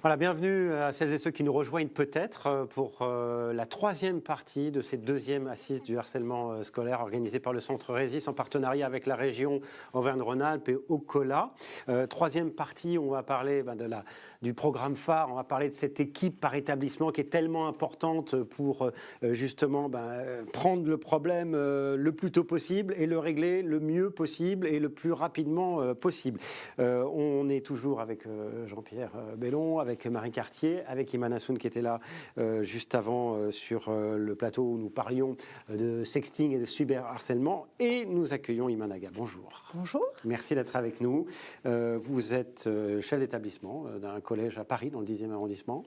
Voilà, bienvenue à celles et ceux qui nous rejoignent peut-être pour la troisième partie de cette deuxième assise du harcèlement scolaire organisée par le Centre Rhésis en partenariat avec la région Auvergne-Rhône-Alpes et Ocola. Troisième partie, on va parler du programme phare, on va parler de cette équipe par établissement qui est tellement importante pour justement prendre le problème le plus tôt possible et le régler le mieux possible et le plus rapidement possible. On est toujours avec Jean-Pierre Bellon, avec Marie Cartier, avec Iman Hassoun qui était là juste avant sur le plateau où nous parlions de sexting et de cyberharcèlement. Et nous accueillons Iman Aga. Bonjour. Bonjour. Merci d'être avec nous. Vous êtes chef d'établissement d'un collège à Paris, dans le 10e arrondissement.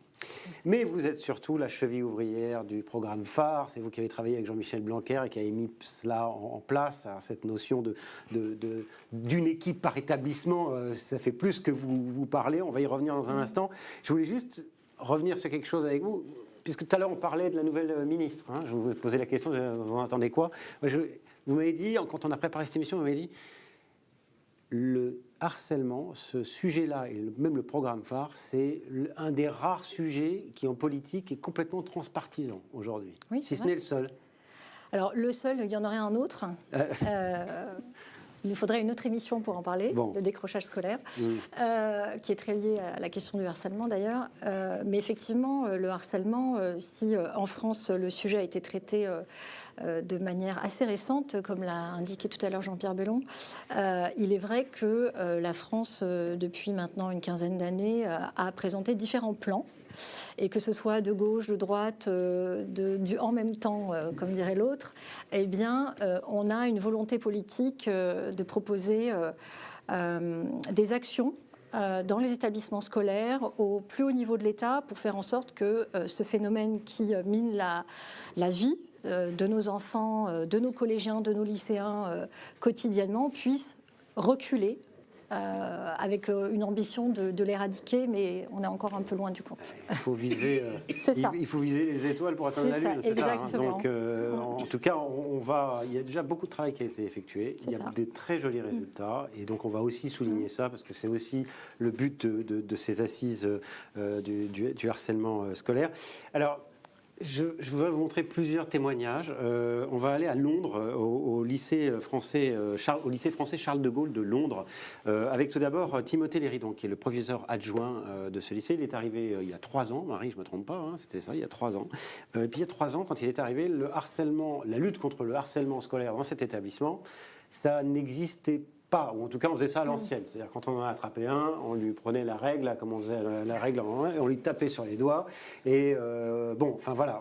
Mais vous êtes surtout la cheville ouvrière du programme phare. C'est vous qui avez travaillé avec Jean-Michel Blanquer et qui avez mis cela en place, cette notion d'une équipe par établissement. Ça fait plus que vous parlez. On va y revenir dans un instant. Je voulais juste revenir sur quelque chose avec vous, puisque tout à l'heure on parlait de la nouvelle ministre. Je vous posais la question, vous en attendez quoi? Vous m'avez dit, quand on a préparé cette émission, vous m'avez dit le harcèlement, ce sujet-là, et même le programme phare, c'est un des rares sujets qui, en politique, est complètement transpartisan aujourd'hui. Oui, si ce n'est le seul. Alors, le seul, il y en aurait un autre. Il nous faudrait une autre émission pour en parler, le décrochage scolaire, qui est très lié à la question du harcèlement d'ailleurs. Mais effectivement, le harcèlement, si en France le sujet a été traité de manière assez récente, comme l'a indiqué tout à l'heure Jean-Pierre Bellon, il est vrai que la France, depuis maintenant une quinzaine d'années, a présenté différents plans. Et que ce soit de gauche, de droite, du en même temps, comme dirait l'autre, eh bien, on a une volonté politique de proposer des actions dans les établissements scolaires au plus haut niveau de l'État pour faire en sorte que ce phénomène qui mine la vie de nos enfants, de nos collégiens, de nos lycéens quotidiennement puisse reculer. Avec une ambition de l'éradiquer, mais on est encore un peu loin du compte. Il faut viser les étoiles pour atteindre la Lune, c'est ça. Donc, en tout cas, il y a déjà beaucoup de travail qui a été effectué. Il y a des très jolis résultats, et donc on va aussi souligner ça, parce que c'est aussi le but de ces assises du harcèlement scolaire. Alors, je voudrais vous montrer plusieurs témoignages. On va aller à Londres, au lycée français Charles de Gaulle de Londres, avec tout d'abord Timothée Léridon, qui est le professeur adjoint de ce lycée. Il est arrivé il y a 3 ans, Marie, je ne me trompe pas, c'était ça, il y a 3 ans. Puis il y a 3 ans, quand il est arrivé, la lutte contre le harcèlement scolaire dans cet établissement, ça n'existait pas, ou en tout cas on faisait ça à l'ancienne. C'est-à-dire quand on en a attrapé un, on lui prenait la règle, comme on faisait la règle en main, et on lui tapait sur les doigts. Et on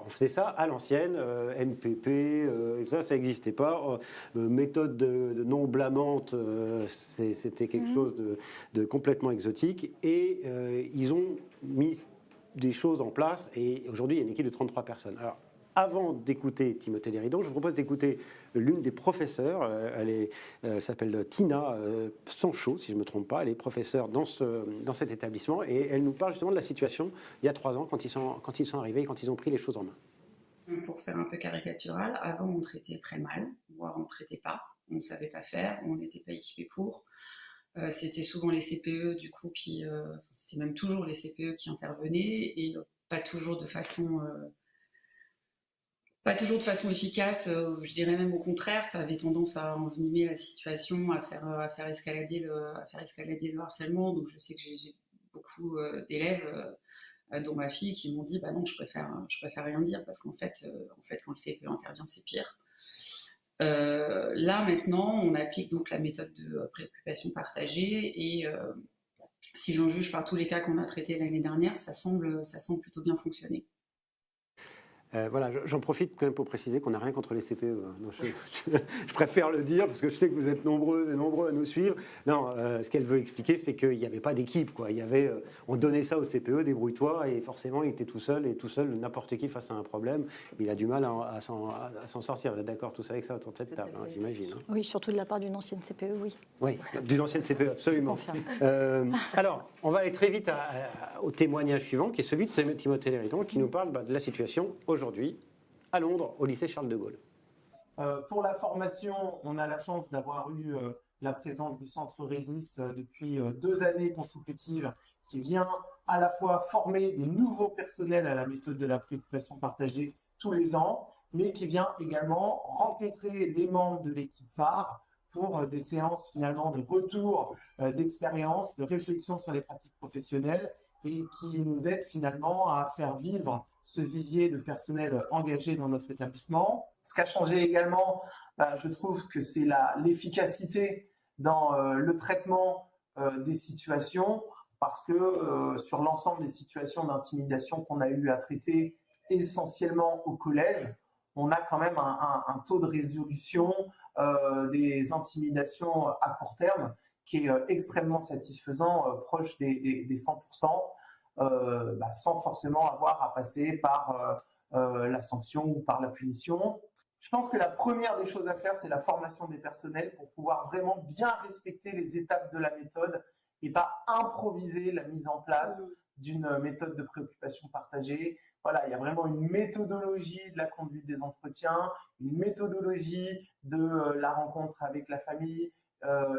faisait ça à l'ancienne, MPP, ça n'existait pas. Méthode de non blâmante, c'était quelque chose de complètement exotique. Et ils ont mis des choses en place, et aujourd'hui il y a une équipe de 33 personnes. Alors, avant d'écouter Timothée Léridon, je vous propose d'écouter l'une des professeurs. Elle s'appelle Tina Sancho, si je ne me trompe pas. Elle est professeure dans cet établissement, et elle nous parle justement de la situation il y a 3 ans, quand ils sont arrivés, quand ils ont pris les choses en main. Pour faire un peu caricatural, avant on traitait très mal, voire on ne traitait pas, on ne savait pas faire, on n'était pas équipé pour. C'était souvent les CPE du coup c'était même toujours les CPE qui intervenaient, et pas toujours de façon efficace, je dirais même au contraire, ça avait tendance à envenimer la situation, à faire escalader le harcèlement. Donc je sais que j'ai beaucoup d'élèves, dont ma fille, qui m'ont dit bah non, je préfère rien dire, parce qu'en fait, quand le CPE intervient, c'est pire. Là maintenant, on applique donc la méthode de préoccupation partagée, et si j'en juge par tous les cas qu'on a traités l'année dernière, ça semble plutôt bien fonctionner. J'en profite quand même pour préciser qu'on n'a rien contre les CPE. Non, je préfère le dire, parce que je sais que vous êtes nombreuses et nombreux à nous suivre. Non, ce qu'elle veut expliquer, c'est qu'il n'y avait pas d'équipe, quoi. On donnait ça au CPE, débrouille-toi, et forcément, il était tout seul, et tout seul, n'importe qui face à un problème, il a du mal à s'en sortir. Vous êtes d'accord tous avec ça autour de cette table, j'imagine. Oui, surtout de la part d'une ancienne CPE, oui. Oui, d'une ancienne CPE, absolument. Alors, on va aller très vite au témoignage suivant, qui est celui de Timothée Léridon, qui nous parle de la situation aujourd'hui à Londres, au lycée Charles de Gaulle. Pour la formation, on a la chance d'avoir eu la présence du Centre Rhésis depuis 2 années consécutives, qui vient à la fois former des nouveaux personnels à la méthode de la préoccupation partagée tous les ans, mais qui vient également rencontrer les membres de l'équipe phare pour des séances finalement de retour d'expérience, de réflexion sur les pratiques professionnelles et qui nous aide finalement à faire vivre ce vivier de personnel engagé dans notre établissement. Ce qui a changé également, je trouve que c'est l'efficacité dans le traitement des situations, parce que sur l'ensemble des situations d'intimidation qu'on a eu à traiter essentiellement au collège, on a quand même un taux de résolution des intimidations à court terme qui est extrêmement satisfaisant, proche des 100%, sans forcément avoir à passer par la sanction ou par la punition. Je pense que la première des choses à faire, c'est la formation des personnels pour pouvoir vraiment bien respecter les étapes de la méthode et pas improviser la mise en place d'une méthode de préoccupation partagée. Voilà, il y a vraiment une méthodologie de la conduite des entretiens, une méthodologie de la rencontre avec la famille,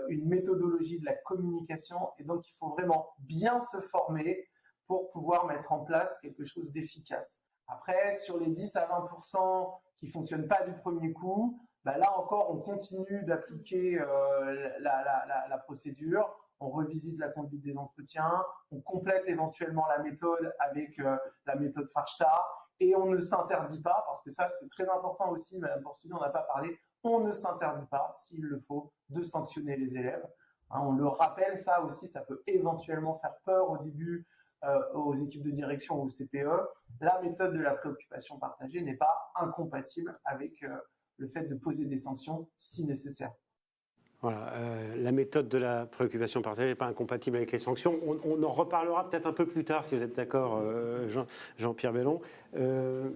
une méthodologie de la communication. Et donc, il faut vraiment bien se former pour pouvoir mettre en place quelque chose d'efficace. Après, sur les 10 à 20% qui ne fonctionnent pas du premier coup, là encore, on continue d'appliquer la procédure. On revisite la conduite des entretiens, on complète éventuellement la méthode avec la méthode Farshta et on ne s'interdit pas, parce que ça c'est très important aussi, Madame Porcellier, on n'a pas parlé, on ne s'interdit pas, s'il le faut, de sanctionner les élèves. On le rappelle, ça aussi, ça peut éventuellement faire peur au début aux équipes de direction ou au CPE. La méthode de la préoccupation partagée n'est pas incompatible avec le fait de poser des sanctions si nécessaire. Voilà, la méthode de la préoccupation partagée n'est pas incompatible avec les sanctions. On en reparlera peut-être un peu plus tard, si vous êtes d'accord, Jean-Pierre Bellon. Je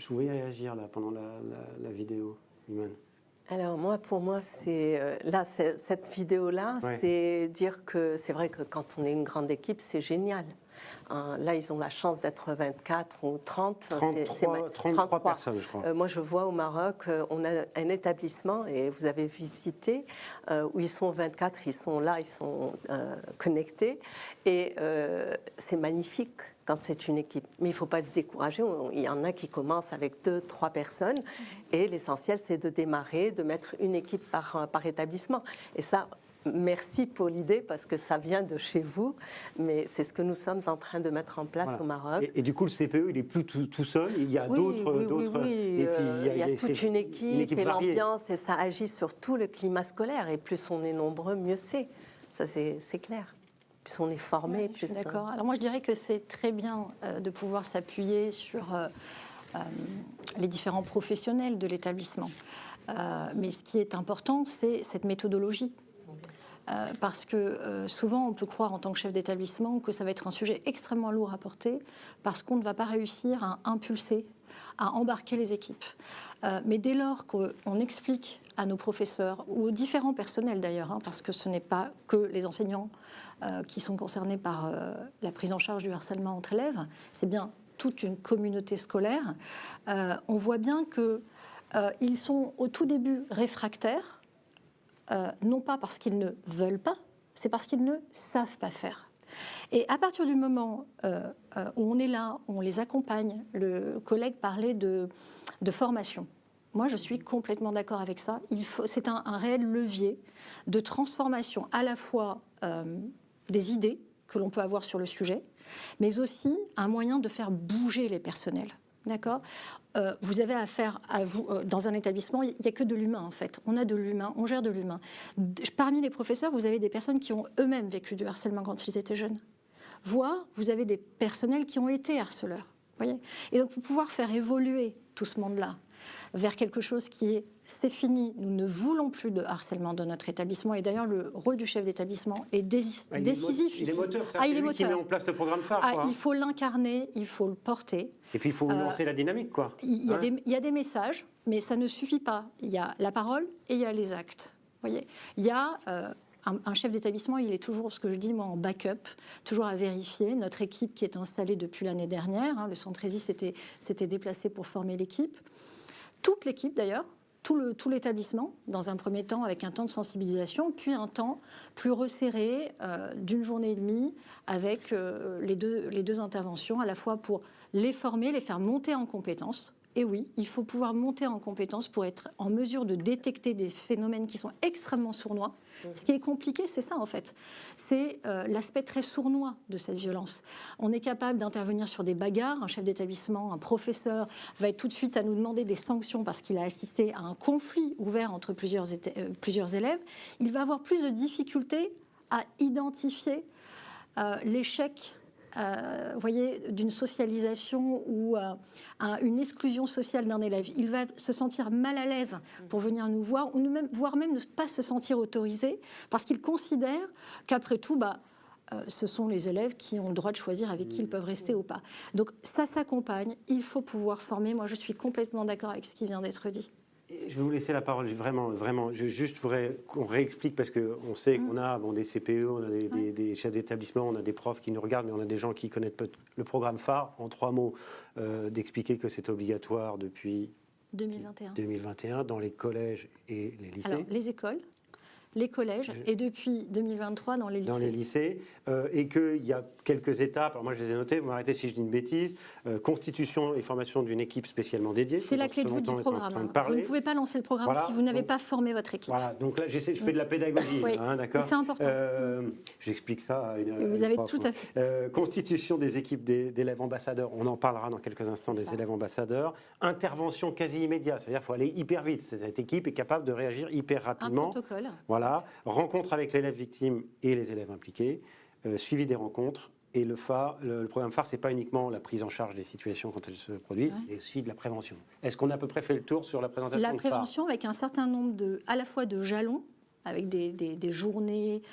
voulais réagir là pendant la vidéo, Iman. Alors pour moi, c'est cette vidéo-là, ouais. C'est dire que c'est vrai que quand on est une grande équipe, c'est génial. Là, ils ont la chance d'être 24 ou 30. 33 personnes, je crois. Moi, je vois au Maroc, on a un établissement, et vous avez visité, où ils sont 24, ils sont là, ils sont connectés. Et c'est magnifique quand c'est une équipe. Mais il ne faut pas se décourager. Il y en a qui commencent avec 2-3 personnes. Et l'essentiel, c'est de démarrer, de mettre une équipe par établissement. Et ça... Merci pour l'idée, parce que ça vient de chez vous, mais c'est ce que nous sommes en train de mettre en place, voilà, au Maroc. Et du coup, le CPE, il n'est plus tout seul, il y a d'autres... Oui. Et puis, il y a toute une équipe et l'ambiance, et ça agit sur tout le climat scolaire. Et plus on est nombreux, mieux c'est. Ça, c'est clair. Plus on est formé, plus... D'accord. Alors moi, je dirais que c'est très bien de pouvoir s'appuyer sur les différents professionnels de l'établissement. Mais ce qui est important, c'est cette méthodologie. Parce que souvent on peut croire en tant que chef d'établissement que ça va être un sujet extrêmement lourd à porter parce qu'on ne va pas réussir à impulser, à embarquer les équipes. Mais dès lors qu'on explique à nos professeurs ou aux différents personnels d'ailleurs, parce que ce n'est pas que les enseignants qui sont concernés par la prise en charge du harcèlement entre élèves, c'est bien toute une communauté scolaire, on voit bien qu'ils sont au tout début réfractaires. Non pas parce qu'ils ne veulent pas, c'est parce qu'ils ne savent pas faire. Et à partir du moment où on est là, on les accompagne, le collègue parlait de formation. Moi, je suis complètement d'accord avec ça. C'est un réel levier de transformation à la fois des idées que l'on peut avoir sur le sujet, mais aussi un moyen de faire bouger les personnels. D'accord ? Vous avez affaire à vous dans un établissement, il n'y a que de l'humain en fait. On a de l'humain, on gère de l'humain. Parmi les professeurs, vous avez des personnes qui ont eux-mêmes vécu du harcèlement quand ils étaient jeunes. Voire, vous avez des personnels qui ont été harceleurs. Voyez ? Et donc, pour pouvoir faire évoluer tout ce monde-là vers quelque chose qui est c'est fini, nous ne voulons plus de harcèlement dans notre établissement. Et d'ailleurs, le rôle du chef d'établlement est décisif. Il est moteur, c'est lui qui met en place le programme phare. Il faut l'incarner, il faut le porter. Et puis il faut lancer la dynamique, quoi. Il y a des messages, mais ça ne suffit pas. Il y a la parole et il y a les actes. Voyez, il y a un chef d'établissement, il est toujours, ce que je dis moi, en backup, toujours à vérifier. Notre équipe qui est installée depuis l'année dernière, le centre ESI s'était déplacé pour former l'équipe. Toute l'équipe d'ailleurs tout l'établissement, dans un premier temps avec un temps de sensibilisation, puis un temps plus resserré d'une journée et demie avec les deux interventions, à la fois pour les former, les faire monter en compétences. Et oui, il faut pouvoir monter en compétences pour être en mesure de détecter des phénomènes qui sont extrêmement sournois. Ce qui est compliqué, c'est ça en fait. C'est l'aspect très sournois de cette violence. On est capable d'intervenir sur des bagarres. Un chef d'établissement, un professeur va être tout de suite à nous demander des sanctions parce qu'il a assisté à un conflit ouvert entre plusieurs élèves. Il va avoir plus de difficultés à identifier l'échec voyez, d'une socialisation ou une exclusion sociale d'un élève. Il va se sentir mal à l'aise pour venir nous voir, ou voire même ne pas se sentir autorisé, parce qu'il considère qu'après tout, ce sont les élèves qui ont le droit de choisir avec qui ils peuvent rester ou pas. Donc ça s'accompagne, il faut pouvoir former. Moi, je suis complètement d'accord avec ce qui vient d'être dit. Je vais vous laisser la parole, vraiment. Je voudrais qu'on réexplique, parce qu'on sait qu'on a des CPE, on a des chefs d'établissement, on a des profs qui nous regardent, mais on a des gens qui connaissent le programme phare. En 3 mots, d'expliquer que c'est obligatoire depuis 2021 dans les collèges et les lycées. Alors, les écoles, les collèges, et depuis 2023 dans les lycées. Dans les lycées, et qu'il y a quelques étapes, alors moi je les ai notées, vous m'arrêtez si je dis une bêtise, constitution et formation d'une équipe spécialement dédiée. C'est la clé de voûte du programme. Vous ne pouvez pas lancer le programme si vous n'avez pas formé votre équipe. Voilà, donc là je fais de la pédagogie, d'accord. C'est important. J'explique ça à une vous avez prof, tout à fait. Constitution des équipes d'élèves ambassadeurs, on en parlera dans quelques instants des élèves ambassadeurs. Intervention quasi immédiate, c'est-à-dire qu'il faut aller hyper vite. Cette équipe est capable de réagir hyper rapidement. Un protocole. Voilà. Rencontre avec l'élève victime et les élèves impliqués, suivi des rencontres. Et le programme phare, ce n'est pas uniquement la prise en charge des situations quand elles se produisent, c'est aussi de la prévention. Est-ce qu'on a à peu près fait le tour sur la présentation de phare ? La prévention avec un certain nombre à la fois de jalons, avec des journées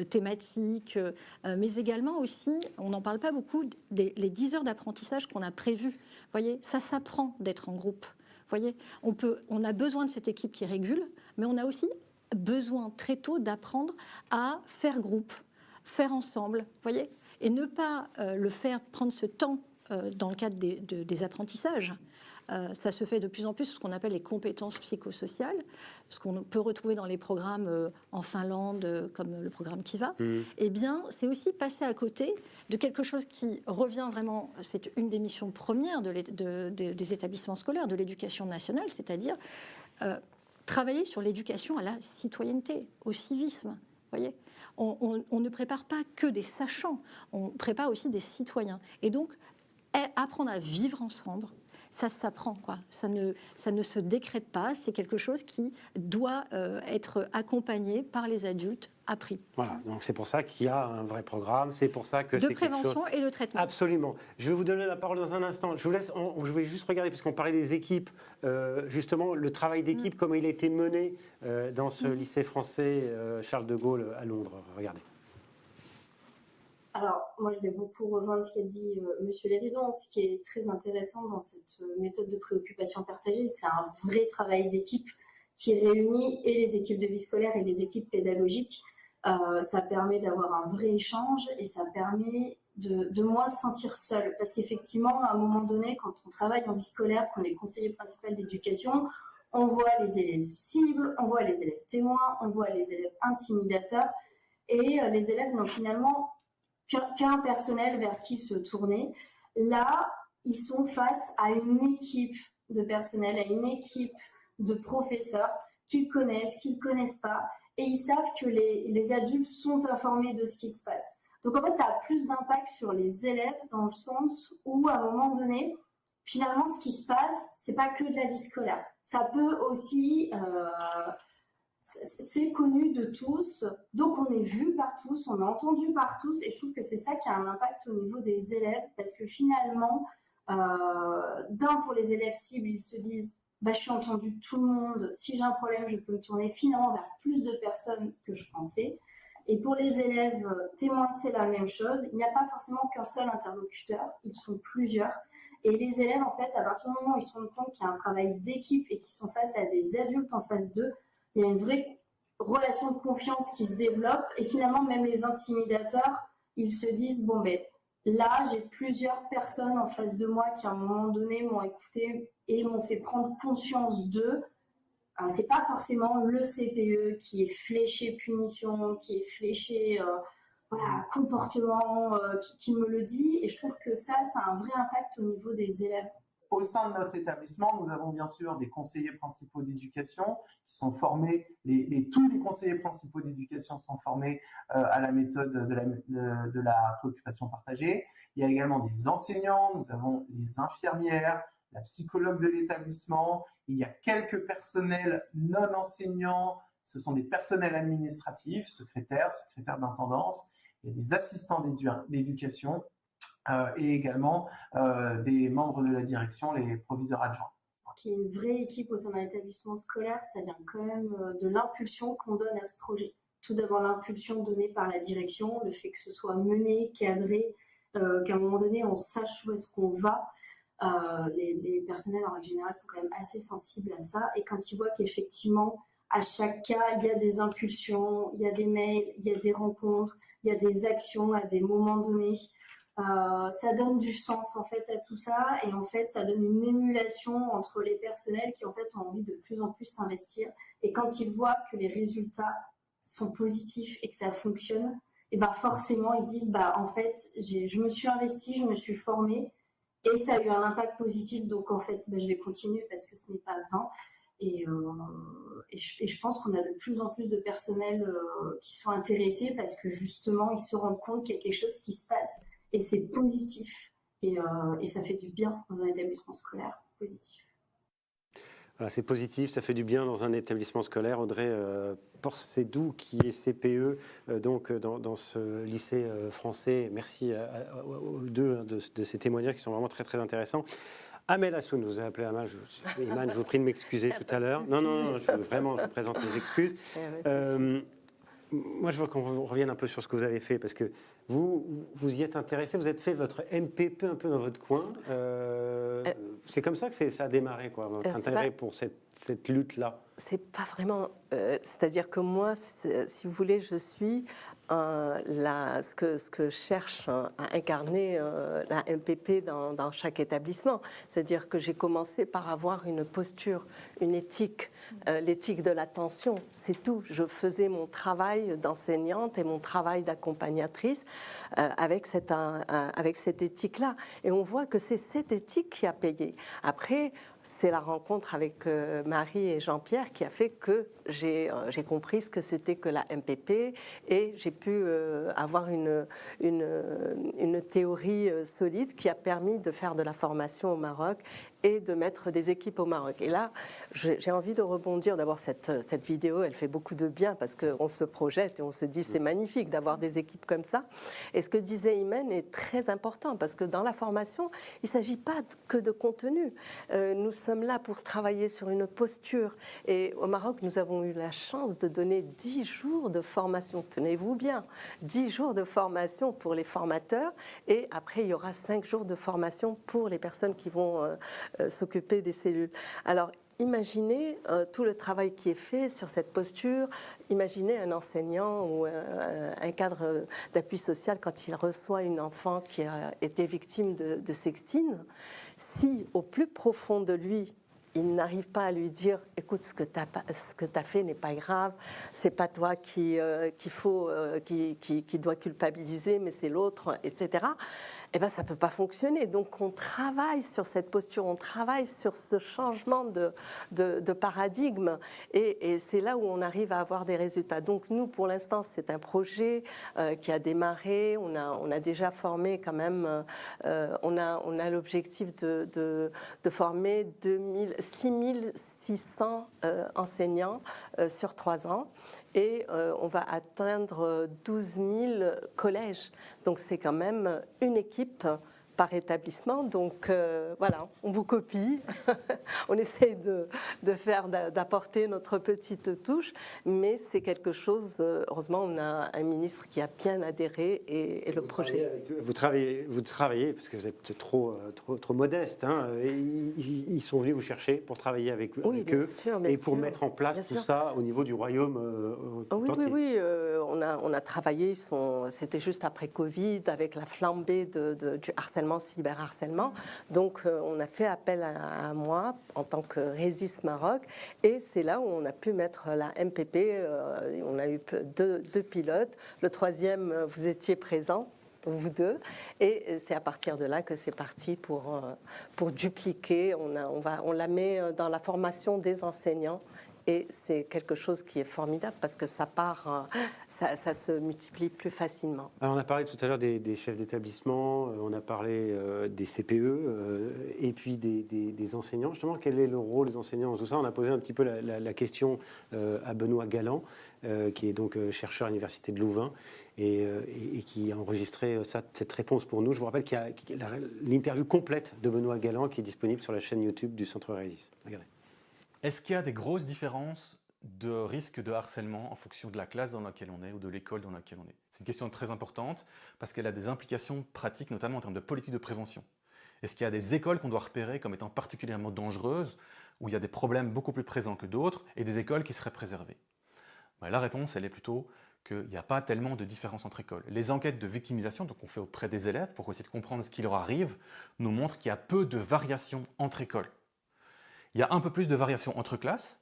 thématiques, mais également aussi, on n'en parle pas beaucoup, les 10 heures d'apprentissage qu'on a prévues. Vous voyez, ça s'apprend d'être en groupe. Vous voyez, on a besoin de cette équipe qui régule, mais on a aussi besoin très tôt d'apprendre à faire groupe, faire ensemble, voyez, et ne pas le faire prendre ce temps dans le cadre des apprentissages. Ça se fait de plus en plus, ce qu'on appelle les compétences psychosociales, ce qu'on peut retrouver dans les programmes en Finlande, comme le programme Kiva. Eh bien, c'est aussi passer à côté de quelque chose qui revient vraiment, c'est une des missions premières des établissements scolaires, de l'éducation nationale, c'est-à-dire travailler sur l'éducation à la citoyenneté, au civisme. Voyez, on ne prépare pas que des sachants, on prépare aussi des citoyens. Et donc, apprendre à vivre ensemble, ça s'apprend, quoi. Ça ne se décrète pas, c'est quelque chose qui doit être accompagné par les adultes, appris. Voilà, donc c'est pour ça qu'il y a un vrai programme, c'est pour ça que c'est quelque chose... De prévention et de traitement. Absolument. Je vais vous donner la parole dans un instant. Je vais juste regarder, parce qu'on parlait des équipes, justement, le travail d'équipe, comment il a été mené dans ce lycée français Charles de Gaulle à Londres. Regardez. Alors, moi, je vais beaucoup rejoindre ce qu'a dit Monsieur Léridon. Ce qui est très intéressant dans cette méthode de préoccupation partagée, c'est un vrai travail d'équipe qui réunit et les équipes de vie scolaire et les équipes pédagogiques. Ça permet d'avoir un vrai échange et ça permet de moins se sentir seul. Parce qu'effectivement, à un moment donné, quand on travaille en vie scolaire, qu'on est conseiller principal d'éducation, on voit les élèves cibles, on voit les élèves témoins, on voit les élèves intimidateurs et les élèves n'ont finalement qu'un personnel vers qui se tourner. Là, ils sont face à une équipe de personnel, à une équipe de professeurs qu'ils connaissent pas, et ils savent que les adultes sont informés de ce qui se passe. Donc en fait, ça a plus d'impact sur les élèves dans le sens où, à un moment donné, finalement, ce qui se passe, c'est pas que de la vie scolaire. Ça peut aussi... c'est connu de tous, donc on est vu par tous, on est entendu par tous, et je trouve que c'est ça qui a un impact au niveau des élèves, parce que finalement, pour les élèves cibles, ils se disent je suis entendu de tout le monde, si j'ai un problème, je peux me tourner finalement vers plus de personnes que je pensais. Et pour les élèves témoins, c'est la même chose, il n'y a pas forcément qu'un seul interlocuteur, ils sont plusieurs. Et les élèves, en fait, à partir du moment où ils se rendent compte qu'il y a un travail d'équipe et qu'ils sont face à des adultes en face d'eux, il y a une vraie relation de confiance qui se développe et finalement même les intimidateurs, ils se disent là j'ai plusieurs personnes en face de moi qui à un moment donné m'ont écouté et m'ont fait prendre conscience d'eux. C'est pas forcément le CPE qui est fléché punition, qui est fléché comportement, qui me le dit. Et je trouve que ça a un vrai impact au niveau des élèves. Au sein de notre établissement, nous avons bien sûr des conseillers principaux d'éducation qui sont formés, tous les conseillers principaux d'éducation sont formés à la méthode de la préoccupation partagée. Il y a également des enseignants, nous avons les infirmières, la psychologue de l'établissement, il y a quelques personnels non enseignants, ce sont des personnels administratifs, secrétaires d'intendance, il y a des assistants d'éducation, et également des membres de la direction, les proviseurs adjoints. Pour qu'il y ait une vraie équipe au sein d'un établissement scolaire, ça vient quand même de l'impulsion qu'on donne à ce projet. Tout d'abord l'impulsion donnée par la direction, le fait que ce soit mené, cadré, qu'à un moment donné on sache où est-ce qu'on va. Les personnels en règle générale sont quand même assez sensibles à ça, et quand ils voient qu'effectivement à chaque cas il y a des impulsions, il y a des mails, il y a des rencontres, il y a des actions à des moments donnés, ça donne du sens en fait à tout ça, et en fait ça donne une émulation entre les personnels qui en fait ont envie de plus en plus s'investir, et quand ils voient que les résultats sont positifs et que ça fonctionne, et ben forcément ils se disent en fait je me suis investie, je me suis formée et ça a eu un impact positif, donc en fait je vais continuer parce que ce n'est pas vain. Et je pense qu'on a de plus en plus de personnels qui sont intéressés parce que justement ils se rendent compte qu'il y a quelque chose qui se passe et c'est positif, et ça fait du bien dans un établissement scolaire positif. Voilà, c'est positif, ça fait du bien dans un établissement scolaire. Audrey Porcedou, qui est CPE donc dans ce lycée français. Merci aux deux de ces témoignages qui sont vraiment très très intéressants. Amel Assoun, vous avez appelé Amel. Iman, je vous prie de m'excuser tout à l'heure. Non, je présente mes excuses. Moi, je veux qu'on revienne un peu sur ce que vous avez fait, parce que vous y êtes intéressé, vous avez fait votre MPP un peu dans votre coin. C'est comme ça que ça a démarré, quoi, votre intérêt pour cette lutte-là. C'est pas vraiment... c'est-à-dire que moi, si vous voulez, je suis ce que cherche à incarner la MPP dans chaque établissement. C'est-à-dire que j'ai commencé par avoir une posture, une éthique, l'éthique de l'attention, c'est tout. Je faisais mon travail d'enseignante et mon travail d'accompagnatrice avec cette éthique-là. Et on voit que c'est cette éthique qui a payé. Après, c'est la rencontre avec Marie et Jean-Pierre qui a fait que j'ai compris ce que c'était que la MPP, et j'ai pu avoir une théorie solide qui a permis de faire de la formation au Maroc et de mettre des équipes au Maroc. Et là, j'ai envie de rebondir. D'abord, cette vidéo, elle fait beaucoup de bien parce qu'on se projette et on se dit c'est magnifique d'avoir des équipes comme ça. Et ce que disait Imen est très important, parce que dans la formation, il ne s'agit pas que de contenu. Nous sommes là pour travailler sur une posture. Et au Maroc, nous avons eu la chance de donner 10 jours de formation. Tenez-vous bien, 10 jours de formation pour les formateurs, et après, il y aura 5 jours de formation pour les personnes qui vont s'occuper des cellules. Alors, imaginez tout le travail qui est fait sur cette posture. Imaginez un enseignant ou un cadre d'appui social quand il reçoit une enfant qui a été victime de sexting. Si, au plus profond de lui, il n'arrive pas à lui dire « Écoute, ce que tu as fait n'est pas grave, c'est pas toi qui doit culpabiliser, mais c'est l'autre, etc. » Eh bien, ça ne peut pas fonctionner. Donc, on travaille sur cette posture, on travaille sur ce changement de paradigme, et c'est là où on arrive à avoir des résultats. Donc, nous, pour l'instant, c'est un projet qui a démarré. On a déjà formé quand même, on a l'objectif de former 6600 enseignants sur 3 ans, et on va atteindre 12 000 collèges. Donc c'est quand même une équipe par établissement. Donc voilà, on vous copie, on essaye d'apporter notre petite touche, mais c'est quelque chose, heureusement on a un ministre qui a bien adhéré, et le projet... Vous travaillez, parce que vous êtes trop modeste, hein, et ils sont venus vous chercher pour travailler avec eux, et pour mettre en place tout ça au niveau du royaume entier. Oui, on a travaillé, c'était juste après Covid, avec la flambée du harcèlement notamment cyberharcèlement. Donc, on a fait appel à moi en tant que Rhésis Maroc, et c'est là où on a pu mettre la MPP. On a eu deux pilotes. Le troisième, vous étiez présent, vous deux, et c'est à partir de là que c'est parti pour dupliquer. On la met dans la formation des enseignants. Et c'est quelque chose qui est formidable parce que ça se multiplie plus facilement. Alors on a parlé tout à l'heure des chefs d'établissement, on a parlé des CPE et puis des enseignants. Justement, quel est le rôle des enseignants dans tout ça? On a posé un petit peu la question à Benoît Galland, qui est donc chercheur à l'Université de Louvain et qui a enregistré cette réponse pour nous. Je vous rappelle qu'il y a l'interview complète de Benoît Galland qui est disponible sur la chaîne YouTube du Centre Rhésis. Regardez. Est-ce qu'il y a des grosses différences de risque de harcèlement en fonction de la classe dans laquelle on est ou de l'école dans laquelle on est? C'est une question très importante parce qu'elle a des implications pratiques, notamment en termes de politique de prévention. Est-ce qu'il y a des écoles qu'on doit repérer comme étant particulièrement dangereuses, où il y a des problèmes beaucoup plus présents que d'autres, et des écoles qui seraient préservées? La réponse, elle est plutôt qu'il n'y a pas tellement de différence entre écoles. Les enquêtes de victimisation, donc on fait auprès des élèves pour essayer de comprendre ce qui leur arrive, nous montrent qu'il y a peu de variations entre écoles. Il y a un peu plus de variations entre classes.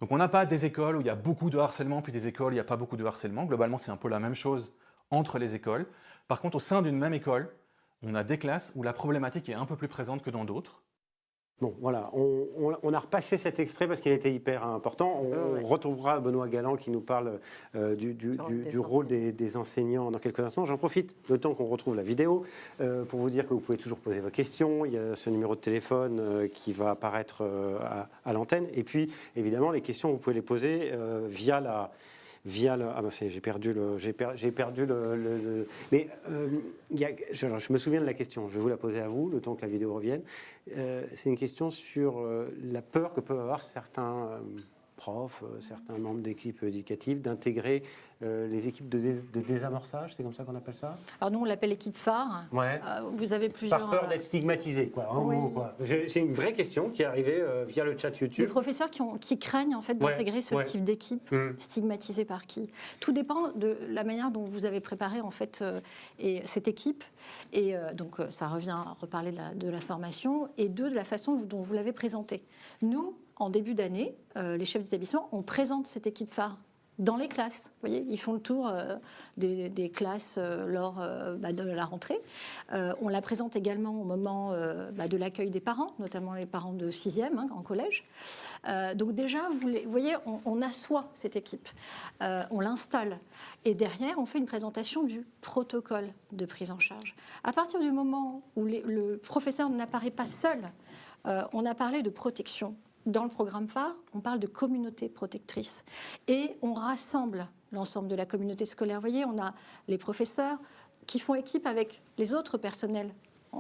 Donc on n'a pas des écoles où il y a beaucoup de harcèlement, puis des écoles où il n'y a pas beaucoup de harcèlement. Globalement, c'est un peu la même chose entre les écoles. Par contre, au sein d'une même école, on a des classes où la problématique est un peu plus présente que dans d'autres. Bon, voilà, on a repassé cet extrait parce qu'il était hyper important. On retrouvera Benoît Galland qui nous parle du rôle des enseignants dans quelques instants. J'en profite, le temps qu'on retrouve la vidéo, pour vous dire que vous pouvez toujours poser vos questions. Il y a ce numéro de téléphone qui va apparaître à l'antenne. Et puis, évidemment, les questions, vous pouvez les poser via le... Ah ben j'ai perdu le... Mais je me souviens de la question, je vais vous la poser à vous, le temps que la vidéo revienne. C'est une question sur la peur que peuvent avoir certains profs, certains membres d'équipes éducatives d'intégrer les équipes de désamorçage, c'est comme ça qu'on appelle ça? Alors nous, on l'appelle équipe phare. Ouais. Vous avez plusieurs... Par peur d'être stigmatisé, quoi. Oui. C'est une vraie question qui est arrivée via le chat YouTube. Des professeurs qui craignent en fait d'intégrer ce type d'équipe, stigmatisée par qui? Tout dépend de la manière dont vous avez préparé en fait cette équipe. Et donc ça revient à reparler de la formation et de la façon dont vous l'avez présentée. Nous, en début d'année, les chefs d'établissement, on présente cette équipe phare dans les classes. Vous voyez, ils font le tour des classes lors de la rentrée. On la présente également au moment de l'accueil des parents, notamment les parents de 6e en collège. Donc déjà, vous voyez, on assoit cette équipe, on l'installe. Et derrière, on fait une présentation du protocole de prise en charge. À partir du moment où le professeur n'apparaît pas seul, on a parlé de protection. Dans le programme phare, on parle de communauté protectrice. Et on rassemble l'ensemble de la communauté scolaire. Vous voyez, on a les professeurs qui font équipe avec les autres personnels.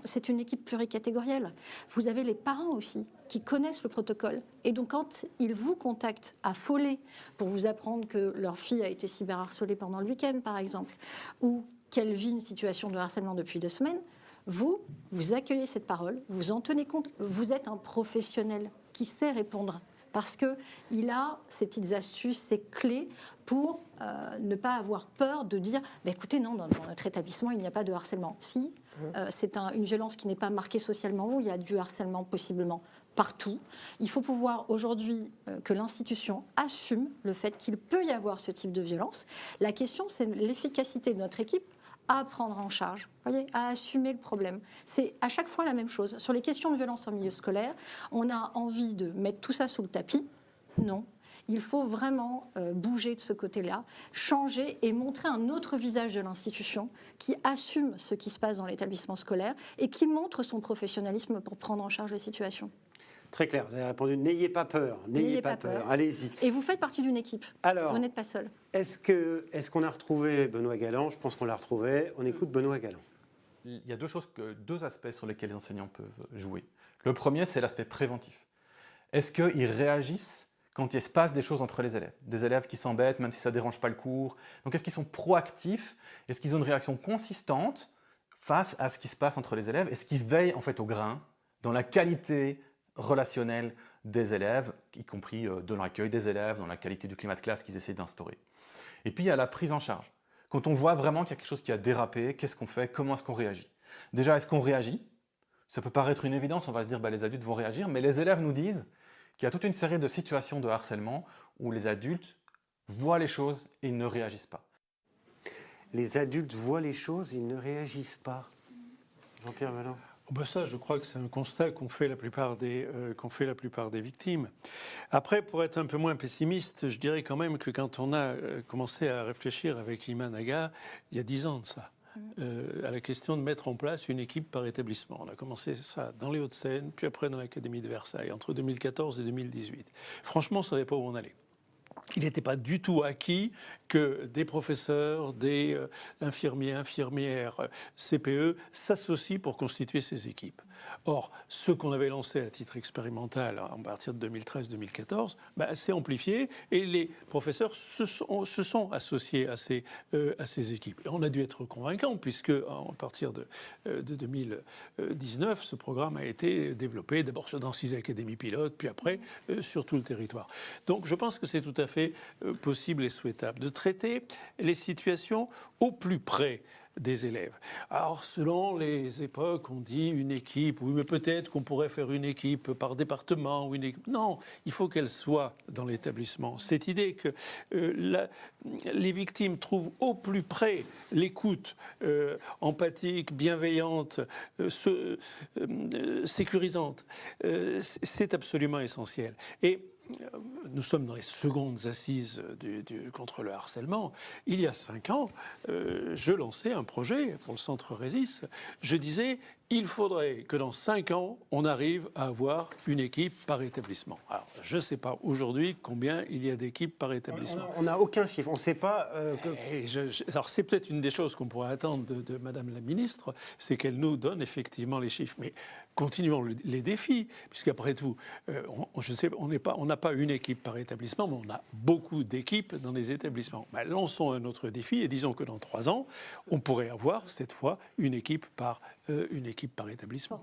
C'est une équipe pluricatégorielle. Vous avez les parents aussi qui connaissent le protocole. Et donc, quand ils vous contactent affolés pour vous apprendre que leur fille a été cyberharcelée pendant le week-end, par exemple, ou qu'elle vit une situation de harcèlement depuis 2 semaines, vous accueillez cette parole, vous en tenez compte, vous êtes un professionnel qui sait répondre parce qu'il a ces petites astuces, ces clés pour ne pas avoir peur de dire écoutez, non, dans notre établissement, il n'y a pas de harcèlement. Si, c'est une violence qui n'est pas marquée socialement, où il y a du harcèlement possiblement partout. Il faut pouvoir aujourd'hui que l'institution assume le fait qu'il peut y avoir ce type de violence. La question, c'est l'efficacité de notre équipe à prendre en charge, voyez, à assumer le problème. C'est à chaque fois la même chose. Sur les questions de violence en milieu scolaire, on a envie de mettre tout ça sous le tapis. Non. Il faut vraiment bouger de ce côté-là, changer et montrer un autre visage de l'institution qui assume ce qui se passe dans l'établissement scolaire et qui montre son professionnalisme pour prendre en charge les situations. Très clair, vous avez répondu, n'ayez pas peur, n'ayez pas peur, allez-y. Et vous faites partie d'une équipe, alors, vous n'êtes pas seul. Est-ce qu'on a retrouvé Benoît Galland? Je pense qu'on l'a retrouvé, on écoute Benoît Galland. Il y a deux aspects sur lesquels les enseignants peuvent jouer. Le premier, c'est l'aspect préventif. Est-ce qu'ils réagissent quand il se passe des choses entre les élèves? Des élèves qui s'embêtent, même si ça ne dérange pas le cours. Donc est-ce qu'ils sont proactifs? Est-ce qu'ils ont une réaction consistante face à ce qui se passe entre les élèves? Est-ce qu'ils veillent en fait au grain, dans la qualité relationnel des élèves, y compris de l'accueil des élèves, dans la qualité du climat de classe qu'ils essaient d'instaurer. Et puis il y a la prise en charge. Quand on voit vraiment qu'il y a quelque chose qui a dérapé, qu'est-ce qu'on fait? Comment est-ce qu'on réagit? Déjà, est-ce qu'on réagit? Ça peut paraître une évidence, on va se dire les adultes vont réagir, mais les élèves nous disent qu'il y a toute une série de situations de harcèlement où les adultes voient les choses et ne réagissent pas. Les adultes voient les choses, ils ne réagissent pas. Jean-Pierre Vallin. Ça, je crois que c'est un constat qu'ont fait la plupart des victimes. Après, pour être un peu moins pessimiste, je dirais quand même que quand on a commencé à réfléchir avec Iman Aga, il y a 10 ans de ça, à la question de mettre en place une équipe par établissement. On a commencé ça dans les Hauts-de-Seine, puis après dans l'Académie de Versailles, entre 2014 et 2018. Franchement, on ne savait pas où on allait. Il n'était pas du tout acquis que des professeurs, des infirmiers, infirmières, CPE s'associent pour constituer ces équipes. Or, ce qu'on avait lancé à titre expérimental à partir de 2013-2014, s'est amplifié et les professeurs se sont associés à ces équipes. Et on a dû être convaincants puisque, à partir de 2019, ce programme a été développé d'abord dans 6 académies pilotes, puis après sur tout le territoire. Donc, je pense que c'est tout à fait possible et souhaitable de traiter les situations au plus près des élèves. Alors, selon les époques, on dit une équipe, oui, mais peut-être qu'on pourrait faire une équipe par département. Ou une équipe. Non, il faut qu'elle soit dans l'établissement. Cette idée que les victimes trouvent au plus près l'écoute empathique, bienveillante, sécurisante, c'est absolument essentiel. Et nous sommes dans les secondes assises contre le harcèlement. Il y a 5 ans, je lançais un projet pour le Centre Résis. Je disais, il faudrait que dans 5 ans, on arrive à avoir une équipe par établissement. Alors, je ne sais pas aujourd'hui combien il y a d'équipes par établissement. On n'a aucun chiffre, on ne sait pas... Alors, c'est peut-être une des choses qu'on pourrait attendre de Madame la Ministre, c'est qu'elle nous donne effectivement les chiffres. Mais continuons les défis, puisqu'après tout, on n'a pas une équipe par établissement, mais on a beaucoup d'équipes dans les établissements. Lançons un autre défi et disons que dans 3 ans, on pourrait avoir cette fois une équipe par établissement.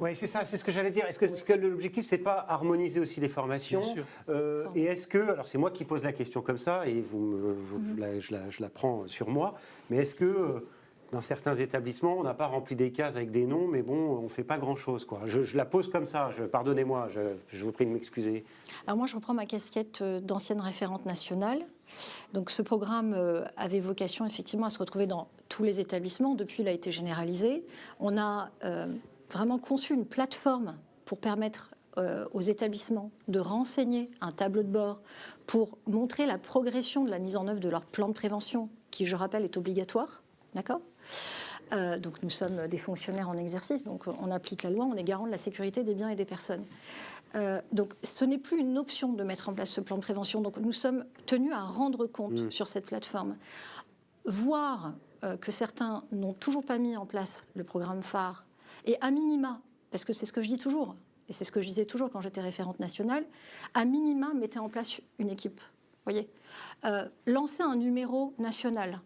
Oui, c'est ça, c'est ce que j'allais dire. Est-ce que l'objectif, c'est pas harmoniser aussi les formations? Bien sûr. Et est-ce que, alors c'est moi qui pose la question comme ça, et je la prends sur moi, mais est-ce que dans certains établissements, on n'a pas rempli des cases avec des noms, mais bon, on ne fait pas grand-chose, quoi. Je la pose comme ça, pardonnez-moi, je vous prie de m'excuser. Alors moi, je reprends ma casquette d'ancienne référente nationale. Donc ce programme avait vocation effectivement à se retrouver dans tous les établissements. Depuis, il a été généralisé. On a vraiment conçu une plateforme pour permettre aux établissements de renseigner un tableau de bord pour montrer la progression de la mise en œuvre de leur plan de prévention, qui, je rappelle, est obligatoire. D'accord ? Donc nous sommes des fonctionnaires en exercice, donc on applique la loi, on est garant de la sécurité des biens et des personnes. Donc ce n'est plus une option de mettre en place ce plan de prévention, donc nous sommes tenus à rendre compte sur cette plateforme. Voir que certains n'ont toujours pas mis en place le programme phare, et à minima, parce que c'est ce que je dis toujours, et c'est ce que je disais toujours quand j'étais référente nationale, à minima, mettez en place une équipe. Voyez, lancez un numéro national.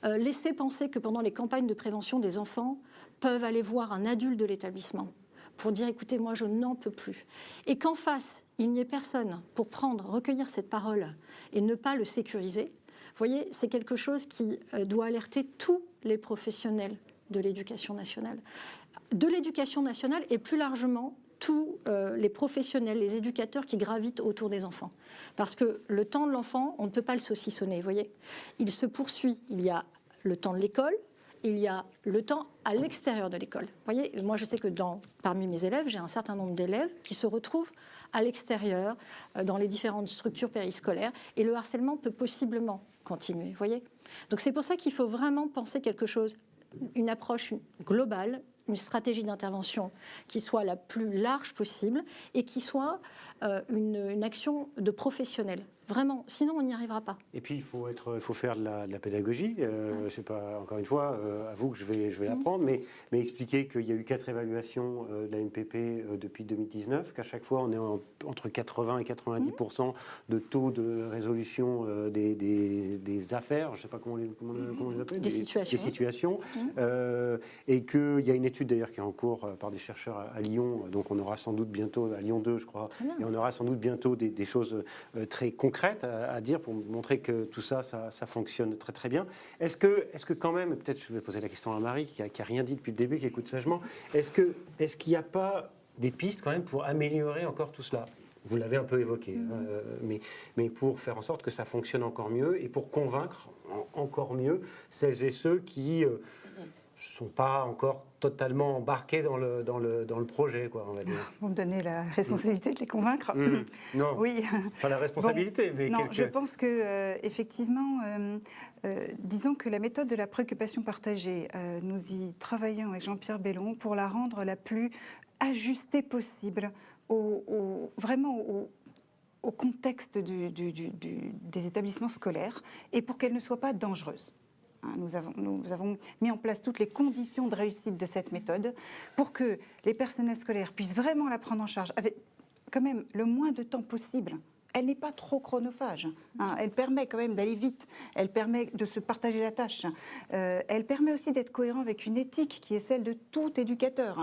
Laissez penser que pendant les campagnes de prévention, des enfants peuvent aller voir un adulte de l'établissement pour dire « écoutez, moi, je n'en peux plus ». Et qu'en face, il n'y ait personne pour recueillir cette parole et ne pas le sécuriser, vous voyez, c'est quelque chose qui doit alerter tous les professionnels de l'éducation nationale. De l'éducation nationale et plus largement tous les professionnels, les éducateurs qui gravitent autour des enfants. Parce que le temps de l'enfant, on ne peut pas le saucissonner, vous voyez. Il se poursuit. Il y a le temps de l'école, il y a le temps à l'extérieur de l'école. Vous voyez, moi je sais que parmi mes élèves, j'ai un certain nombre d'élèves qui se retrouvent à l'extérieur, dans les différentes structures périscolaires, et le harcèlement peut possiblement continuer, vous voyez. Donc c'est pour ça qu'il faut vraiment penser quelque chose, une approche globale, une stratégie d'intervention qui soit la plus large possible et qui soit une action de professionnel. Vraiment, sinon on n'y arrivera pas. Et puis il faut faire de la pédagogie. C'est pas encore une fois à vous que je vais l'apprendre, mais expliquer qu'il y a eu 4 évaluations de la MPP depuis 2019, qu'à chaque fois on est entre 80 et 90% de taux de résolution des affaires, je ne sais pas comment on les appelle, des situations. Et qu'il y a une étude d'ailleurs qui est en cours par des chercheurs à Lyon, donc on aura sans doute bientôt, à Lyon 2 je crois, et on aura sans doute bientôt des choses très concrètes concrètes à dire pour montrer que tout ça fonctionne très très bien. Est-ce que quand même, peut-être je vais poser la question à Marie, qui a rien dit depuis le début, qui écoute sagement, est-ce qu'il n'y a pas des pistes quand même pour améliorer encore tout cela ? Vous l'avez un peu évoqué, mais pour faire en sorte que ça fonctionne encore mieux et pour convaincre encore mieux celles et ceux qui ne sont pas encore totalement embarqués dans le projet, quoi, on va dire. Vous me donnez la responsabilité de les convaincre. Non, oui. Pas la responsabilité, mais non, je pense que effectivement, disons que la méthode de la préoccupation partagée, nous y travaillons avec Jean-Pierre Bellon pour la rendre la plus ajustée possible vraiment au contexte des établissements scolaires et pour qu'elle ne soit pas dangereuse. Nous avons mis en place toutes les conditions de réussite de cette méthode pour que les personnels scolaires puissent vraiment la prendre en charge avec quand même le moins de temps possible. Elle n'est pas trop chronophage. Elle permet quand même d'aller vite. Elle permet de se partager la tâche. Elle permet aussi d'être cohérent avec une éthique qui est celle de tout éducateur.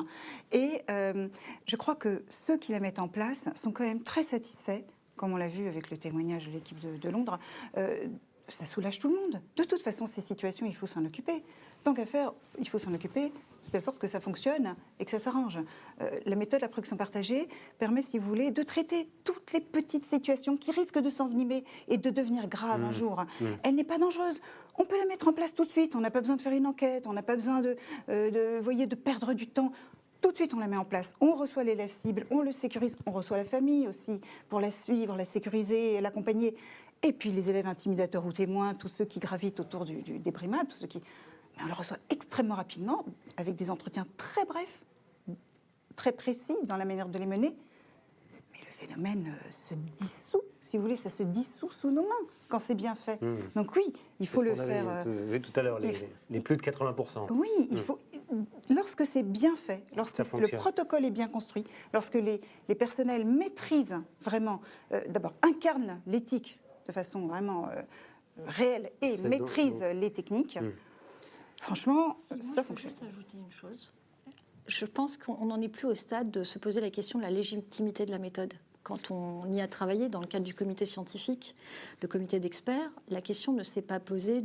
Et je crois que ceux qui la mettent en place sont quand même très satisfaits, comme on l'a vu avec le témoignage de l'équipe de Londres. Ça soulage tout le monde. De toute façon, ces situations, il faut s'en occuper. Tant qu'à faire, il faut s'en occuper de telle sorte que ça fonctionne et que ça s'arrange. La méthode de la préoccupation partagée permet, si vous voulez, de traiter toutes les petites situations qui risquent de s'envenimer et de devenir graves un jour. Elle n'est pas dangereuse. On peut la mettre en place tout de suite. On n'a pas besoin de faire une enquête. On n'a pas besoin de perdre du temps. Tout de suite, on la met en place. On reçoit l'élève cible, on le sécurise. On reçoit la famille aussi pour la suivre, la sécuriser, l'accompagner. Et puis les élèves intimidateurs ou témoins, tous ceux qui gravitent autour des brimades, tous ceux qui... Mais on le reçoit extrêmement rapidement, avec des entretiens très brefs, très précis dans la manière de les mener. Mais le phénomène se dissout, si vous voulez, ça se dissout sous nos mains quand c'est bien fait. Donc oui, il faut le faire. Vous avez vu tout à l'heure, les plus de 80%. Oui, il faut... Lorsque c'est bien fait, lorsque le protocole est bien construit, lorsque les personnels maîtrisent vraiment, d'abord incarnent l'éthique de façon vraiment réelle et maîtrisent les techniques, franchement, ça fonctionne. Je veux juste ajouter une chose. Je pense qu'on n'en est plus au stade de se poser la question de la légitimité de la méthode. Quand on y a travaillé dans le cadre du comité scientifique, le comité d'experts, la question ne s'est pas posée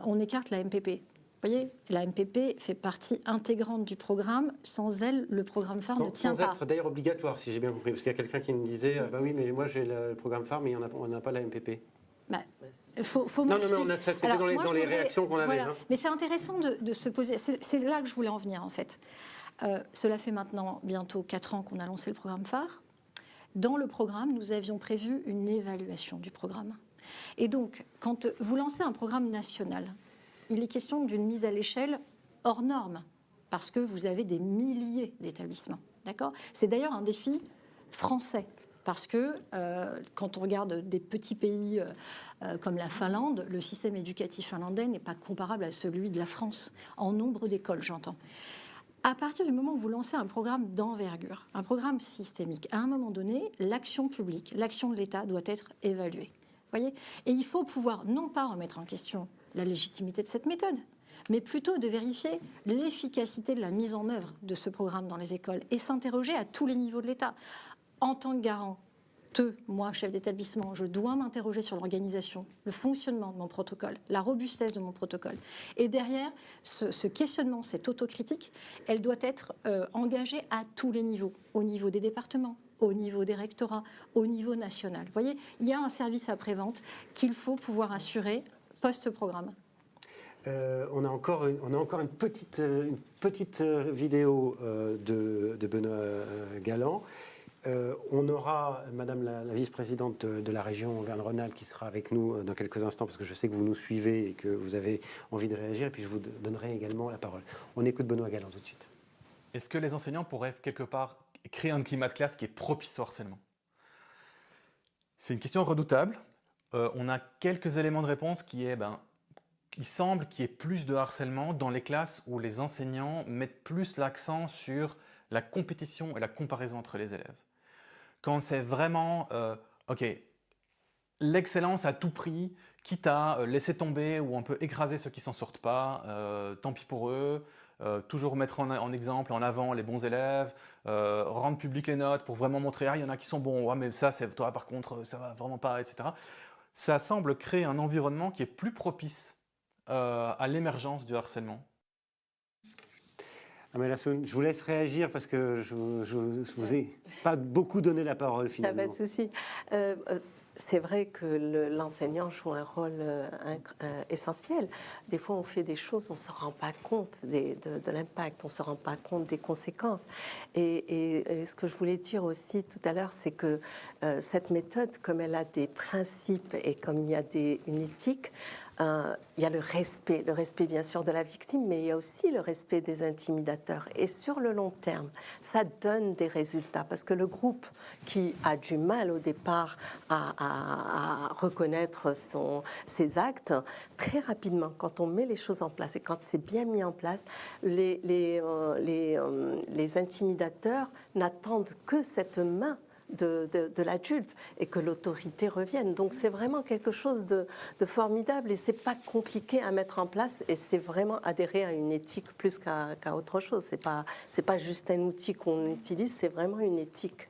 on écarte la MPP. Vous voyez, la MPP fait partie intégrante du programme. Sans elle, le programme phare ne tient pas. Sans être d'ailleurs obligatoire, si j'ai bien compris. Parce qu'il y a quelqu'un qui me disait bah oui, mais moi j'ai le programme phare, mais on n'a pas la MPP. Faut non, c'était dans les réactions qu'on avait. Hein. Mais c'est intéressant de se poser. C'est là que je voulais en venir, en fait. Cela fait maintenant bientôt 4 ans qu'on a lancé le programme phare. Dans le programme, nous avions prévu une évaluation du programme. Et donc, quand vous lancez un programme national, il est question d'une mise à l'échelle hors norme, parce que vous avez des milliers d'établissements. D'accord ? C'est d'ailleurs un défi français, parce que quand on regarde des petits pays comme la Finlande, le système éducatif finlandais n'est pas comparable à celui de la France, en nombre d'écoles, j'entends. À partir du moment où vous lancez un programme d'envergure, un programme systémique, à un moment donné, l'action publique, l'action de l'État doit être évaluée. Voyez ? Et il faut pouvoir non pas remettre en question la légitimité de cette méthode, mais plutôt de vérifier l'efficacité de la mise en œuvre de ce programme dans les écoles et s'interroger à tous les niveaux de l'État. En tant que garant, moi, chef d'établissement, je dois m'interroger sur l'organisation, le fonctionnement de mon protocole, la robustesse de mon protocole. Et derrière, ce questionnement, cette autocritique, elle doit être engagée à tous les niveaux, au niveau des départements, au niveau des rectorats, au niveau national. Vous voyez, il y a un service après-vente qu'il faut pouvoir assurer post-programme. On a encore une petite vidéo de Benoît Galland. On aura Madame la vice-présidente de la région Auvergne-Rhône-Alpes qui sera avec nous dans quelques instants parce que je sais que vous nous suivez et que vous avez envie de réagir et puis je vous donnerai également la parole. On écoute Benoît Galland tout de suite. Est-ce que les enseignants pourraient quelque part créer un climat de classe qui est propice au harcèlement ? C'est une question redoutable. On a quelques éléments de réponse il semble qu'il y ait plus de harcèlement dans les classes où les enseignants mettent plus l'accent sur la compétition et la comparaison entre les élèves. Quand c'est vraiment, l'excellence à tout prix, quitte à laisser tomber ou on peut écraser ceux qui ne s'en sortent pas, tant pis pour eux, toujours mettre en exemple, en avant les bons élèves, rendre public les notes pour vraiment montrer il y en a qui sont bons, ouais, mais ça, toi par contre, ça va vraiment pas, etc. Ça semble créer un environnement qui est plus propice à l'émergence du harcèlement. Amel Hassoun, je vous laisse réagir parce que je vous ai pas beaucoup donné la parole finalement. Pas de souci. C'est vrai que l'enseignant joue un rôle essentiel. Des fois, on fait des choses, on ne se rend pas compte de l'impact, on ne se rend pas compte des conséquences. Et ce que je voulais dire aussi tout à l'heure, c'est que cette méthode, comme elle a des principes et comme il y a une éthique, il y a le respect bien sûr de la victime, mais il y a aussi le respect des intimidateurs. Et sur le long terme, ça donne des résultats parce que le groupe qui a du mal au départ à reconnaître ses actes, très rapidement, quand on met les choses en place et quand c'est bien mis en place, les intimidateurs n'attendent que cette main de l'adulte et que l'autorité revienne. Donc c'est vraiment quelque chose de formidable et c'est pas compliqué à mettre en place et c'est vraiment adhérer à une éthique plus qu'à autre chose. C'est pas juste un outil qu'on utilise, c'est vraiment une éthique.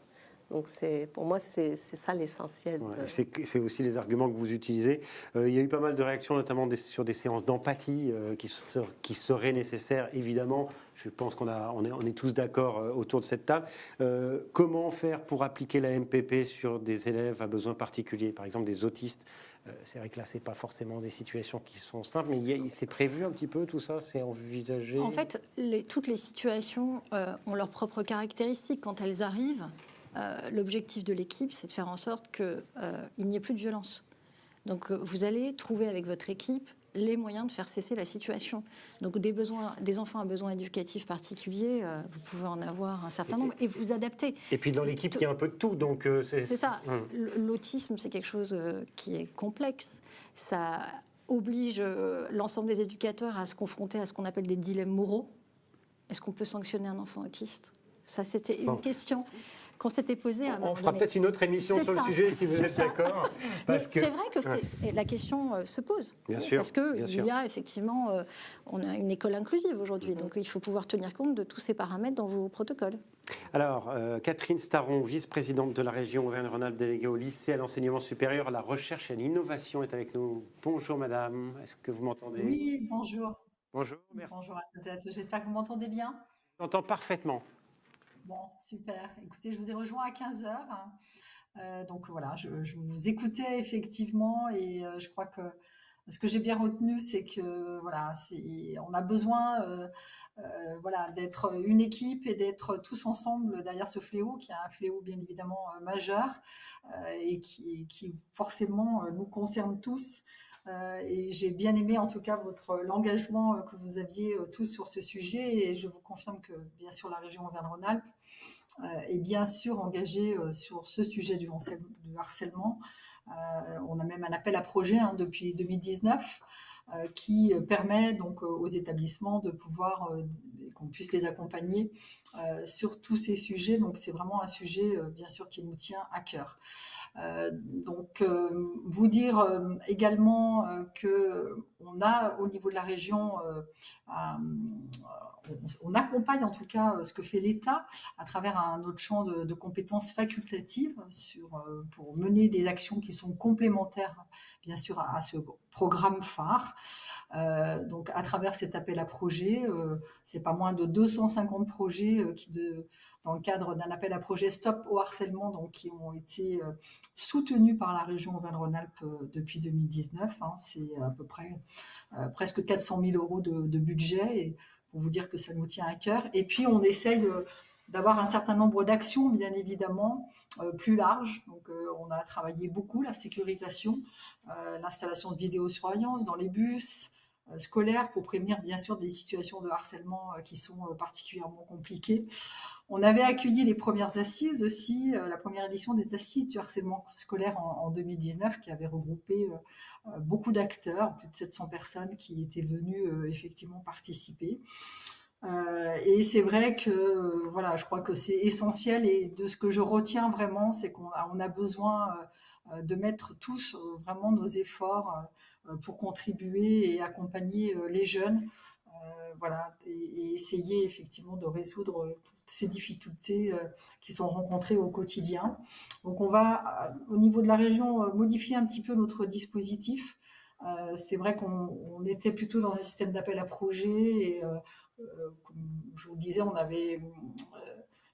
Donc pour moi, c'est ça l'essentiel. Ouais, c'est aussi les arguments que vous utilisez. Il y a eu pas mal de réactions, notamment sur des séances d'empathie qui seraient nécessaires, évidemment. Je pense qu'on est tous d'accord autour de cette table. Comment faire pour appliquer la MPP sur des élèves à besoins particuliers, par exemple des autistes? C'est vrai que là, ce n'est pas forcément des situations qui sont simples, mais c'est prévu un petit peu tout ça, c'est envisagé? En fait, toutes les situations ont leurs propres caractéristiques. Quand elles arrivent, l'objectif de l'équipe, c'est de faire en sorte qu'il n'y ait plus de violence. Donc vous allez trouver avec votre équipe les moyens de faire cesser la situation. Donc des enfants à besoins éducatifs particuliers, vous pouvez en avoir un certain nombre et vous adapter. Et puis dans l'équipe, il y a un peu de tout. Donc c'est ça. L'autisme, c'est quelque chose qui est complexe. Ça oblige l'ensemble des éducateurs à se confronter à ce qu'on appelle des dilemmes moraux. Est-ce qu'on peut sanctionner un enfant autiste? Ça, c'était une question qu'on s'était posée à un moment donné. On fera peut-être une autre émission sur le sujet, si vous êtes d'accord. C'est vrai que la question se pose. Bien sûr. Parce qu'il y a effectivement, on a une école inclusive aujourd'hui, donc il faut pouvoir tenir compte de tous ces paramètres dans vos protocoles. Alors, Catherine Staron, vice-présidente de la région Auvergne-Rhône-Alpes, déléguée au lycée, à l'enseignement supérieur, à la recherche et à l'innovation, est avec nous. Bonjour madame, est-ce que vous m'entendez? Oui, bonjour. Bonjour, merci. Bonjour à toutes et à tous, j'espère que vous m'entendez bien. Je m'entends parfaitement. Bon, super. Écoutez, je vous ai rejoint à 15h. Donc voilà, je vous écoutais effectivement et je crois que ce que j'ai bien retenu, c'est que voilà, on a besoin d'être une équipe et d'être tous ensemble derrière ce fléau, qui est un fléau bien évidemment majeur et qui forcément nous concerne tous. Et j'ai bien aimé en tout cas l'engagement que vous aviez tous sur ce sujet et je vous confirme que bien sûr la région Auvergne-Rhône-Alpes est bien sûr engagée sur ce sujet du harcèlement. On a même un appel à projet depuis 2019 qui permet donc aux établissements de pouvoir qu'on puisse les accompagner sur tous ces sujets. Donc c'est vraiment un sujet bien sûr qui nous tient à cœur. Donc vous dire également que on a au niveau de la région on accompagne en tout cas ce que fait l'État à travers un autre champ de compétences facultatives pour mener des actions qui sont complémentaires bien sûr à ce programme phare. Donc à travers cet appel à projet, c'est pas moins de 250 projets dans le cadre d'un appel à projet Stop au harcèlement, donc qui ont été soutenus par la région Auvergne-Rhône-Alpes depuis 2019. C'est à peu près presque 400 000 euros de budget, et pour vous dire que ça nous tient à cœur. Et puis on essaye d'avoir un certain nombre d'actions, bien évidemment, plus larges. Donc on a travaillé beaucoup la sécurisation, l'installation de vidéosurveillance dans les bus scolaires pour prévenir bien sûr des situations de harcèlement qui sont particulièrement compliquées. On avait accueilli les premières assises aussi, la première édition des assises du harcèlement scolaire en 2019 qui avait regroupé beaucoup d'acteurs, plus de 700 personnes qui étaient venues effectivement participer. Et c'est vrai que voilà, je crois que c'est essentiel et de ce que je retiens vraiment, c'est qu'on a besoin de mettre tous vraiment nos efforts pour contribuer et accompagner les jeunes Voilà, et essayer effectivement de résoudre toutes ces difficultés qui sont rencontrées au quotidien. Donc on va, au niveau de la région, modifier un petit peu notre dispositif. C'est vrai qu'on était plutôt dans un système d'appel à projet et comme je vous le disais, on avait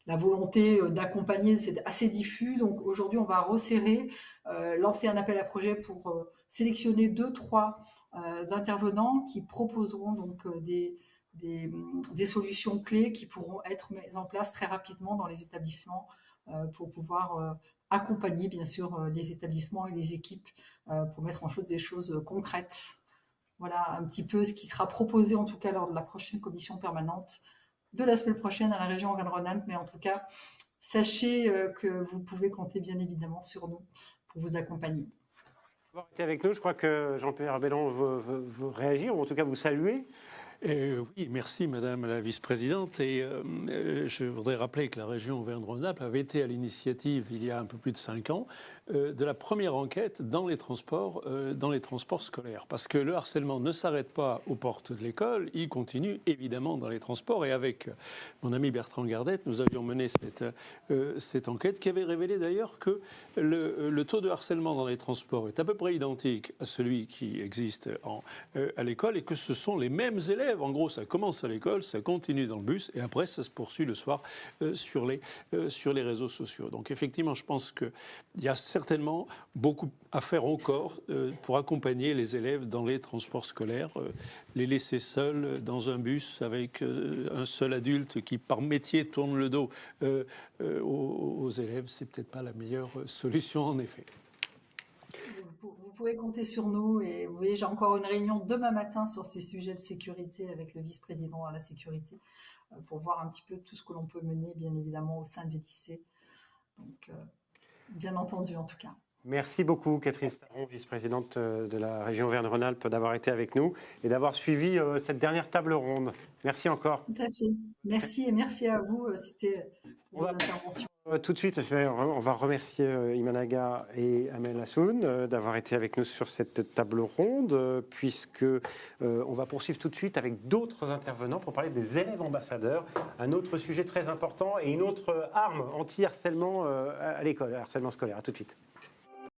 la volonté d'accompagner, c'est assez diffus. Donc aujourd'hui, on va resserrer, lancer un appel à projet pour sélectionner 2-3 intervenants qui proposeront donc des solutions clés qui pourront être mises en place très rapidement dans les établissements pour pouvoir accompagner bien sûr les établissements et les équipes pour mettre en chose des choses concrètes. Voilà un petit peu ce qui sera proposé en tout cas lors de la prochaine commission permanente de la semaine prochaine à la région Auvergne-Rhône-Alpes. Mais en tout cas, sachez que vous pouvez compter bien évidemment sur nous pour vous accompagner. Avec nous, je crois que Jean-Pierre Bellon veut réagir, ou en tout cas vous saluer. Oui, merci Madame la Vice-Présidente. Et je voudrais rappeler que la région Auvergne-Rhône-Alpes avait été à l'initiative, il y a un peu plus de 5 ans, de la première enquête dans les transports scolaires. Parce que le harcèlement ne s'arrête pas aux portes de l'école, il continue évidemment dans les transports. Et avec mon ami Bertrand Gardette, nous avions mené cette enquête qui avait révélé d'ailleurs que le taux de harcèlement dans les transports est à peu près identique à celui qui existe à l'école et que ce sont les mêmes élèves. En gros, ça commence à l'école, ça continue dans le bus et après ça se poursuit le soir sur les réseaux sociaux. Donc effectivement, je pense qu'il y a certainement beaucoup à faire encore pour accompagner les élèves dans les transports scolaires. Les laisser seuls dans un bus avec un seul adulte qui, par métier, tourne le dos aux élèves, c'est peut-être pas la meilleure solution en effet. Vous pouvez compter sur nous et vous voyez, j'ai encore une réunion demain matin sur ces sujets de sécurité avec le vice-président à la sécurité pour voir un petit peu tout ce que l'on peut mener, bien évidemment, au sein des lycées. Donc, bien entendu, en tout cas. Merci beaucoup, Catherine Staron, vice-présidente de la région Auvergne-Rhône-Alpes, d'avoir été avec nous et d'avoir suivi cette dernière table ronde. Merci encore. Tout à fait. Merci et merci à vous. C'était vos interventions. Tout de suite, on va remercier Iman Agha et Amel Hassoun d'avoir été avec nous sur cette table ronde, puisque on va poursuivre tout de suite avec d'autres intervenants pour parler des élèves ambassadeurs, un autre sujet très important et une autre arme anti-harcèlement à l'école, harcèlement scolaire. À tout de suite.